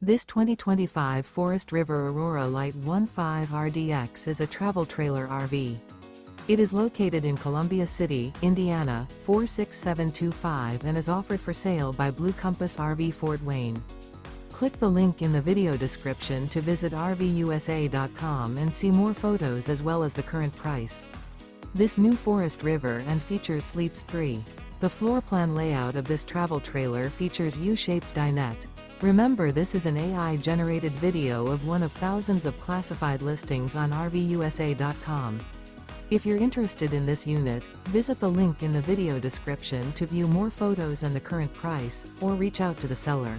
This 2025 Forest River Aurora Light 15RDX is a travel trailer RV. It is located in Columbia City, Indiana, 46725 and is offered for sale by Blue Compass RV Fort Wayne. Click the link in the video description to visit RVUSA.com and see more photos as well as the current price. This new Forest River and features sleeps 3. The floor plan layout of this travel trailer features U-Shaped Dinette. Remember, this is an AI-generated video of one of thousands of classified listings on RVUSA.com. If you're interested in this unit, visit the link in the video description to view more photos and the current price, or reach out to the seller.